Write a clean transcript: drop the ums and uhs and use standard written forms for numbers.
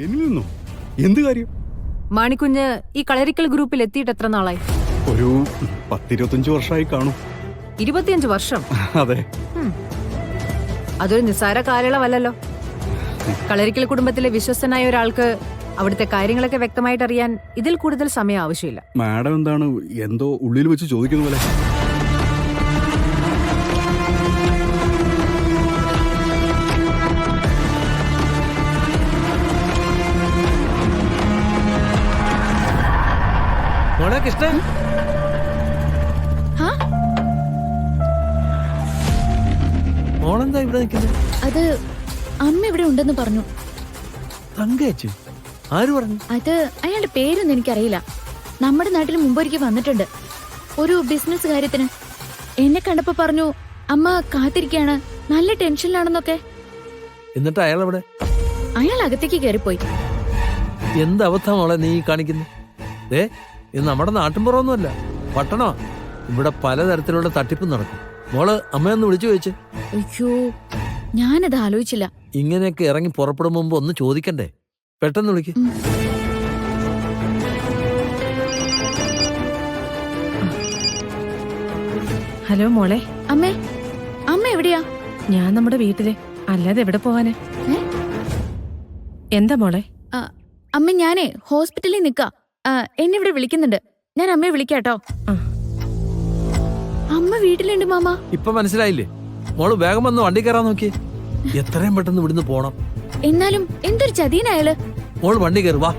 എന്നിൽ നിന്നോ? എന്ത് കാര്യം? മാണിക്കുഞ്ഞ് ഈ കളരിക്കൽ ഗ്രൂപ്പിൽ എത്തിയിട്ട് എത്ര നാളായി? ഒരു 10-25 വർഷമായി കാണും. 25 വർഷം? അതെ. അതൊരു നിസ്സാര കാലയളവല്ലല്ലോ. കളരിക്കൽ കുടുംബത്തിലെ വിശ്വസ്തനായ ഒരാൾക്ക് അവിടുത്തെ കാര്യങ്ങളൊക്കെ വ്യക്തമായിട്ട് അറിയാൻ ഇതിൽ കൂടുതൽ സമയം ആവശ്യമില്ല. മാഡം എന്താണ് എന്തോ ഉള്ളിൽ വെച്ച് ചോദിക്കുന്ന പോലെ? കൃഷ്ണൻ, മോളെന്താ ഇവിടെ നിൽക്കുന്നത്? അത് അമ്മ ഇവിടെ ഉണ്ടെന്ന് പറഞ്ഞു. തങ്കേച്ചി? ആര് പറഞ്ഞു? അത് അയാളുടെ പേരൊന്നും എനിക്കറിയില്ല. നമ്മുടെ നാട്ടിൽ മുമ്പൊരിക്കൽ വന്നിട്ടുണ്ട് ഒരു ബിസിനസ് കാര്യത്തിന്. എന്നെ കണ്ടപ്പോ പറഞ്ഞു അമ്മ കാത്തിരിക്കാണ്, നല്ല ടെൻഷനിലാണെന്നൊക്കെ. എന്നിട്ട് അയാൾ എവിടെ? അയാൾ അകത്തേക്ക് കയറിപ്പോയി. എന്ത് അവസ്ഥ മോളെ നീ കാണിക്കുന്നു? ഇത് നമ്മുടെ നാട്ടിൻപുറമൊന്നുമല്ല, പട്ടണമാ. ഇവിടെ പലതരത്തിലുള്ള തട്ടിപ്പ് നടക്കും. മോള് അമ്മയൊന്ന് വിളിച്ചു ചോദിച്ചേ. അയ്യോ, ഞാനത് ആലോചിച്ചില്ല. ഇങ്ങനെയൊക്കെ ഇറങ്ങി പുറപ്പെടും മുമ്പ് ഒന്ന് ചോദിക്കണ്ടേ? പെട്ടെന്ന് വിളിക്ക്. ഹലോ മോളെ. അമ്മേ, അമ്മ എവിടെയാ? ഞാൻ നമ്മുടെ വീട്ടില്, അല്ലാതെ എവിടെ പോവാന്? എന്താ മോളെ? അമ്മ, ഞാനേ ഹോസ്പിറ്റലിൽ നിക്കാ. എന്നെ ഇവിടെ വിളിക്കുന്നുണ്ട്. ഞാൻ അമ്മയെ വിളിക്കാട്ടോ. അമ്മ വീട്ടിലുണ്ട് മാമ. ഇപ്പൊ മനസ്സിലായില്ലേ? മോള് വേഗം വന്ന് വണ്ടി കയറാൻ നോക്കിയേ. എത്രയും പെട്ടെന്ന് ഇവിടുന്ന് പോണം. എന്നാലും എന്തൊരു ചതിയനയാള്. മോള് വണ്ടി കയറി വാ.